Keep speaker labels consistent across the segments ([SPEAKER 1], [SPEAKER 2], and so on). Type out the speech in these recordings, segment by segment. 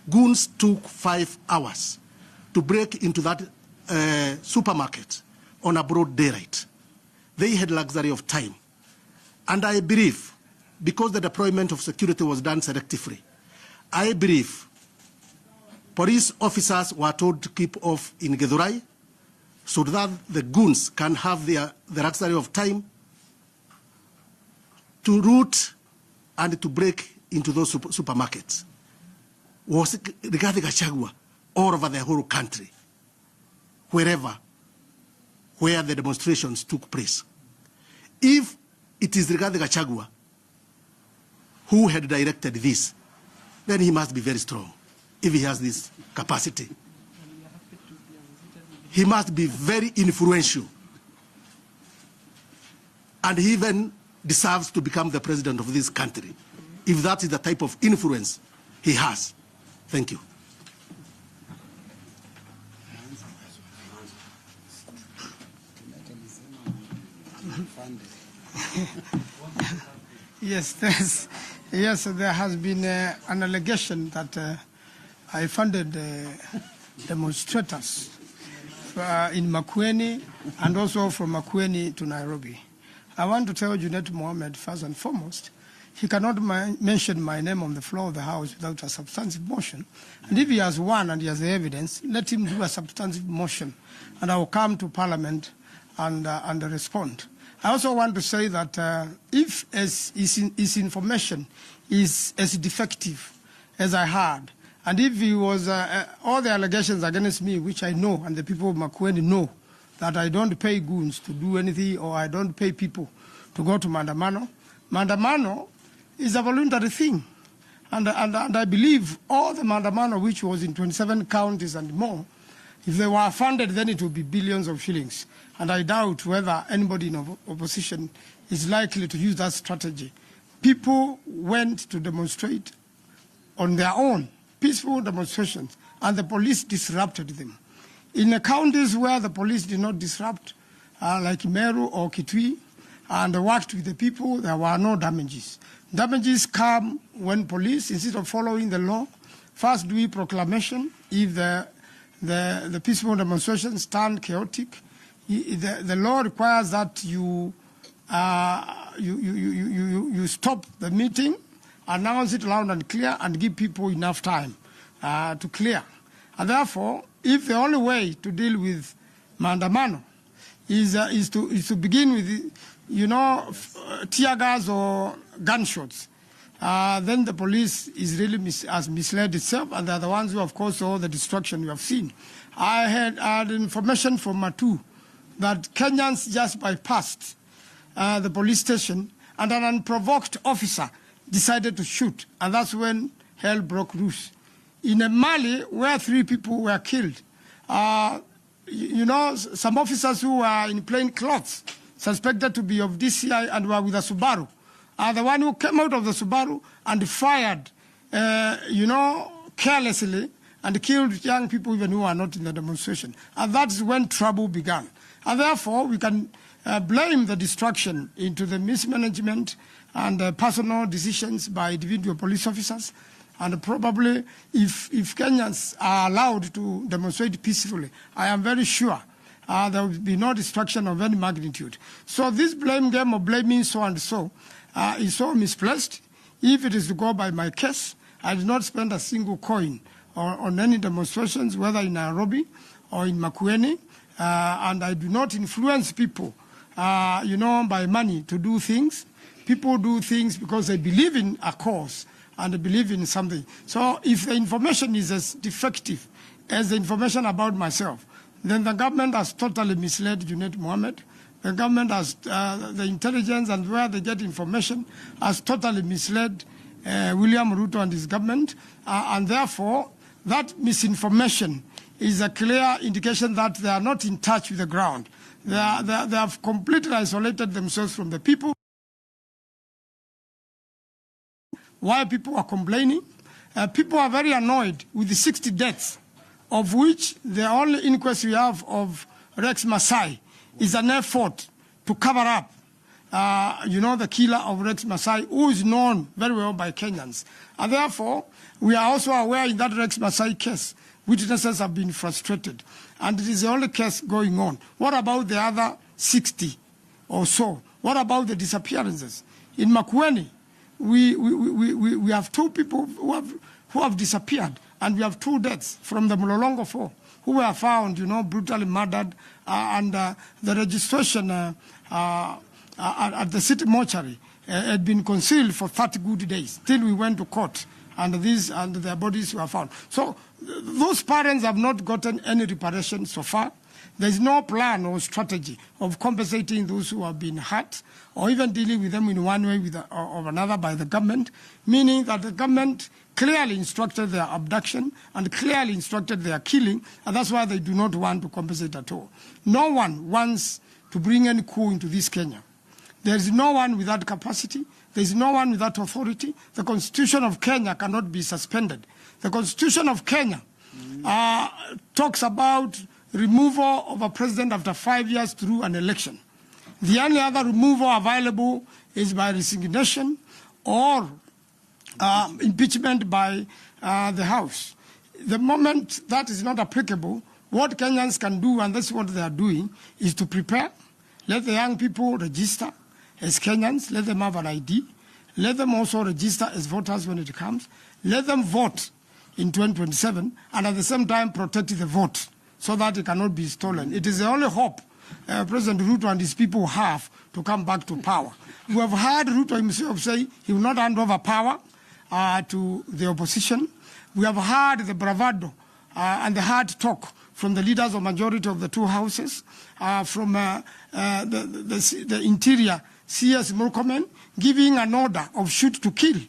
[SPEAKER 1] Goons took 5 hours to break into that supermarket on a broad daylight. They had luxury of time. And I believe, because the deployment of security was done selectively, I believe police officers were told to keep off in Githurai so that the goons can have the luxury of time to root and to break into those supermarkets. Was regarding Gachagua all over the whole country, where the demonstrations took place. If it is regarding Gachagua who had directed this, then he must be very strong if he has this capacity. He must be very influential. And he even deserves to become the president of this country, if that is the type of influence he has. Thank you.
[SPEAKER 2] Yes, yes, there has been an allegation that I funded demonstrators in Makueni and also from Makueni to Nairobi. I want to tell Junet Mohammed, first and foremost, he cannot mention my name on the floor of the House without a substantive motion. And if he has one and he has the evidence, let him do a substantive motion, and I will come to Parliament and respond. I also want to say that if his information is as defective as I heard, and if he was all the allegations against me, which I know and the people of Makueni know, that I don't pay goons to do anything or I don't pay people to go to Mandamano. Mandamano is a voluntary thing. And I believe all the Mandamano, which was in 27 counties and more, if they were funded, then it would be billions of shillings. And I doubt whether anybody in opposition is likely to use that strategy. People went to demonstrate on their own, peaceful demonstrations, and the police disrupted them. In the counties where the police did not disrupt, like Meru or Kitui, and worked with the people, there were no damages. Damages come when police, instead of following the law, first do a proclamation. If the peaceful demonstrations turn chaotic, the law requires that you stop the meeting, announce it loud and clear, and give people enough time to clear. And therefore, if the only way to deal with Mandamano is to begin with, tear gas or gunshots, then the police is really has misled itself, and they're the ones who, of course, all the destruction you have seen. I had information from Matu that Kenyans just bypassed the police station, and an unprovoked officer decided to shoot, and that's when hell broke loose. In Mali, where 3 people were killed, some officers who were in plain clothes, suspected to be of DCI and were with a Subaru, are the one who came out of the Subaru and fired, carelessly, and killed young people even who are not in the demonstration. And that's when trouble began. And therefore, we can blame the destruction into the mismanagement and personal decisions by individual police officers. And probably, if Kenyans are allowed to demonstrate peacefully, I am very sure there will be no destruction of any magnitude. So this blame game of blaming so and so is so misplaced. If it is to go by my case, I did not spend a single coin on any demonstrations, whether in Nairobi or in Makueni, and I do not influence people, by money to do things. People do things because they believe in a cause and believe in something. So if the information is as defective as the information about myself, then the government has totally misled Junet Mohammed. The government has, the intelligence and where they get information has totally misled William Ruto and his government. And therefore, that misinformation is a clear indication that they are not in touch with the ground. They have completely isolated themselves from the people. Why people are complaining? People are very annoyed with the 60 deaths, of which the only inquest we have of Rex Masai is an effort to cover up. the killer of Rex Masai, who is known very well by Kenyans. And therefore, we are also aware in that Rex Masai case, witnesses have been frustrated. And it is the only case going on. What about the other 60 or so? What about the disappearances? In Makueni, we have 2 people who have disappeared, and we have 2 deaths from the Mlolongo 4 who were found, brutally murdered, and the registration at the city mortuary had been concealed for 30 good days till we went to court, and their bodies were found. So those parents have not gotten any reparation so far. There is no plan or strategy of compensating those who have been hurt, or even dealing with them in one way or another by the government, meaning that the government clearly instructed their abduction and clearly instructed their killing, and that's why they do not want to compensate at all. No one wants to bring any coup into this Kenya. There is no one with that capacity. There is no one with that authority. The Constitution of Kenya cannot be suspended. The Constitution of Kenya talks about removal of a president after 5 years through an election. The only other removal available is by resignation or impeachment by the House. The moment that is not applicable, what Kenyans can do, and that's what they are doing, is to prepare. Let the young people register as Kenyans. Let them have an ID. Let them also register as voters when it comes. Let them vote in 2027, and at the same time protect the vote so that it cannot be stolen. It is the only hope President Ruto and his people have to come back to power. We have heard Ruto himself say he will not hand over power to the opposition. We have heard the bravado and the hard talk from the leaders of majority of the 2 houses, from the interior CS Murkomen, giving an order of shoot to kill.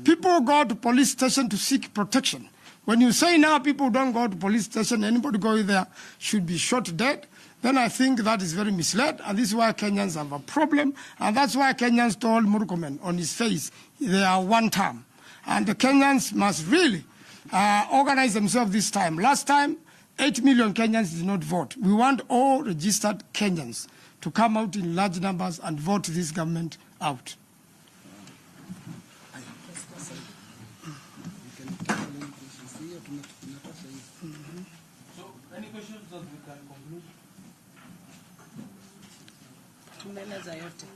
[SPEAKER 2] People go to police station to seek protection. When you say now people don't go to police station, anybody going there should be shot dead, then I think that is very misled, and this is why Kenyans have a problem, and that's why Kenyans told Murkomen on his face they are one term. And the Kenyans must really organize themselves this time. Last time, 8 million Kenyans did not vote. We want all registered Kenyans to come out in large numbers and vote this government out.
[SPEAKER 3] So, any questions that we can conclude?
[SPEAKER 4] Tumeeleza yote.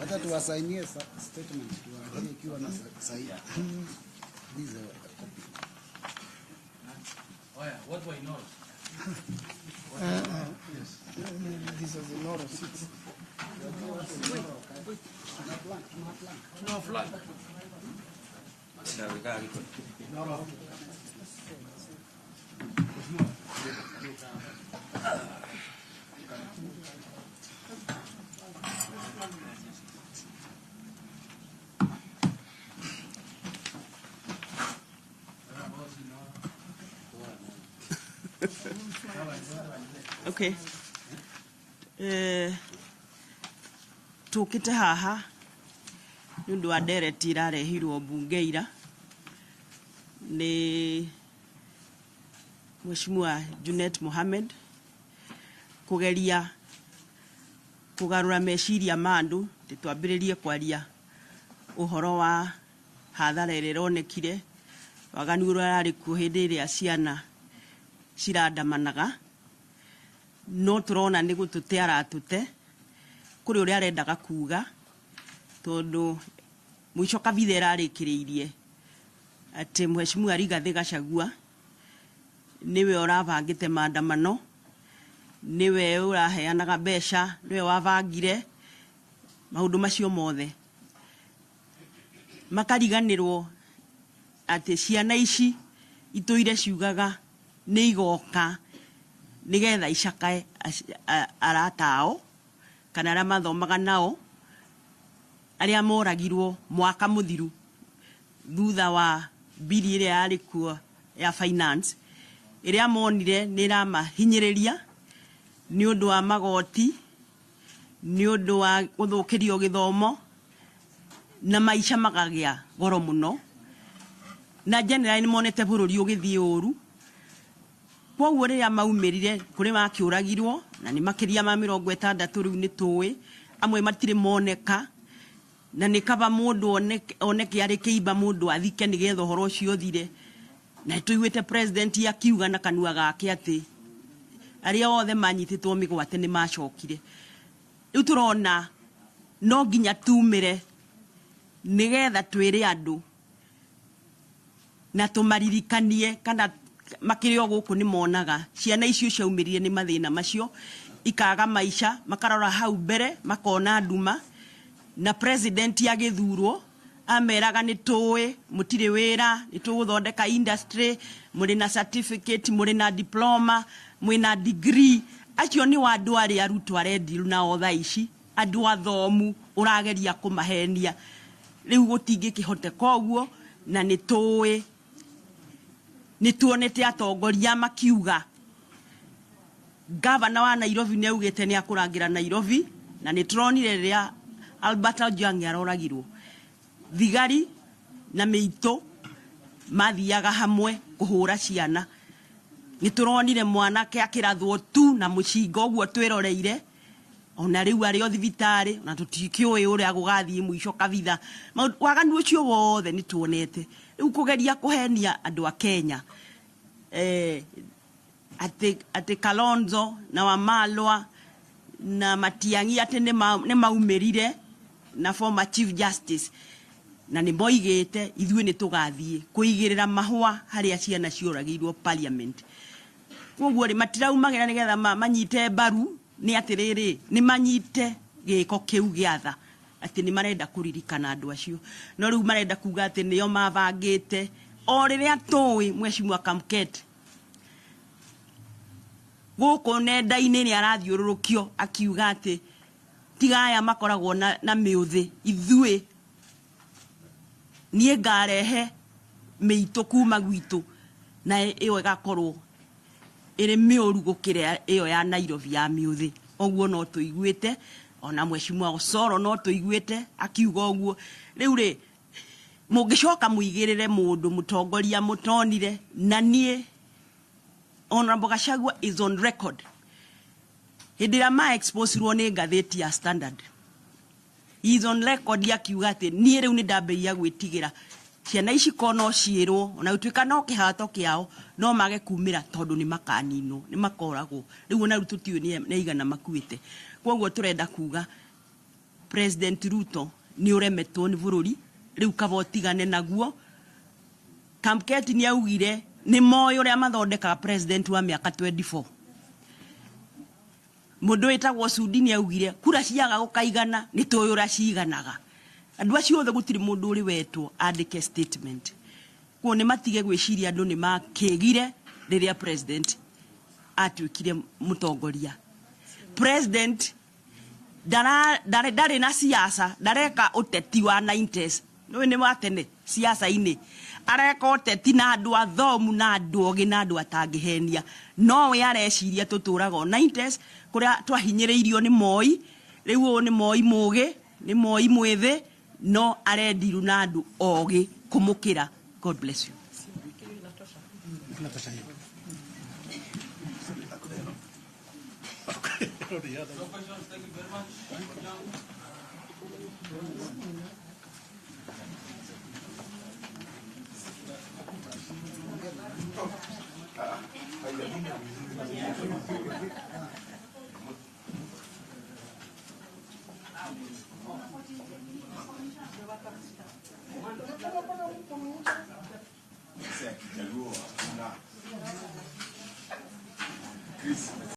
[SPEAKER 4] Hata tuwasainie statement tuwaangalie ikiwa na sahihi. These are copy.
[SPEAKER 3] Oh yeah, what why not?
[SPEAKER 2] Yes. These are the no receipts.
[SPEAKER 3] No flag.
[SPEAKER 4] Okay. Tukite haha nundu wa ndereti irarehirwo mbunge ira ni Mheshimiwa Junet Mohamed kugeria kugarura meciria mandu twambiririe kwaria uhoro wa hathara ironekire waganu urari kuhindi iria ciana cirandamanaga no turona ni gutute aratute kuri uria arendaga kuga tondu mwico kabithe rarikiriirie ati Mheshimiwa Riggy Gachagua niwe urabangite maandamano niwe uraheanaga mbeca niwe wabangire maundu macio mothe makariganirwo ati ciana ici ituire ciugaga ni igoka nigetha icakae aratao kana aria mathomaga nao aria moragirwo mwaka muthiru thutha wa bili iria yari kuo ya finance iria monire ni ramahinyiriria ni undu wa magoti ni undu wa guthukirio githomo na maisha magagia goro muno na general ni monete bururi ugithie uru
[SPEAKER 5] Kwoguo riria maumirire kuri makiuragirwo na ni makiria ma 60 riu ni tuwi amwe matire moneka na ni kaba mundu oneke ari kiiba mundu athike ni getho horo cio thire na tuiguite president akiuga na kanua gake ati aria othe manyititwo migwate ni macokire riu turona no nginya tumire ni getha twire andu na tumaririkanie kana makirio guku ni monaga ciana icio ciaumirire ni mathina macio ikaga maisha makarora hau mbere makona nduma na president agithurwo ameraga ni tuwe mutire wira ni tuguthondeka industry muri na certificate muri na diploma muri na degree acio ni wandu ari arutu arendi na otha ici andu athomu urageria kumahenia riu gutingikihoteka koguo na ni tuwe ni tuonete atongoria makiuga gavana wa Nairobi ni augite ni akurangira Nairobi na ni turonire ria Albert Ojwang aroragirwo thigari na meito mathiaga hamwe kuhura ciana ni turonire mwanake akirathwo tu na mucingo guo twiroreire ona riu ari o thibitari na tutikioi uria gugathie muico kabitha waganu ucio wothe ni tuonete riu kugeria kuhenia andu a Kenya ate Kalonzo na Wamalwa na Matiang'i ate ne maumerire na former chief justice na ni moigete ithuĩ ni tugathie kuigirira mahwa haria ciana cioragirwo parliament koguo ri matiraumagira nigetha manyite baru ni atiriri ni manyite giko kiu giatha ati ni marenda kuririkana andu acio no riu marenda kuga ati nio mabangite o riria tuwi Mheshimiwa Kamket guku nenda-ini ni arathiururukio akiuga ati tigaya makoragwo na miuthi ithuĩ nie ngarehe meito kuma gwitu na iyo igakorwo iri miuru gukire iyo ya Nairobi ya miuthi oguo no tuiguite ona Mheshimiwa Osoro no tuiguite akiuga oguo riu ri mungicoka muigirire mundu mutongoria mutonire na nie Honorable Gachagua is on record hidira ma expose ro ni ngatheti ya Standard he is on record akiuga ati nie riu ni ndambeia gwitigira ciana ici kono ciirwo ona utuika no kihato kiao no mage kumira tondu ni makanino ni makoragwo riu na rututio ni igana makuite kwoguo turenda kuga President Ruto ni uremetwo ni bururi riu kabotigane naguo Kamket ni augire ni moyo ria mathondeka president wa miaka 24 mundu etagwo Sudi ni augire kura ciaga gukaigana ni tuyura ciganaga andu acio othe gutiri mundu uri wetwo andike statement ko ni matige gwiciria andu ni makegire riria president atuikire mutongoria president dare na siasa dareka uteti wa 90s no ni watene siasa ini areka uteti na andu athomu na andu ogi na andu atangihenia no we areciria tuturaga 90s kuria twahinyiriirio ni Moi riu ni Moi mugi ni Moi mwithi no arendiru na andu ogi kumukira. God bless you.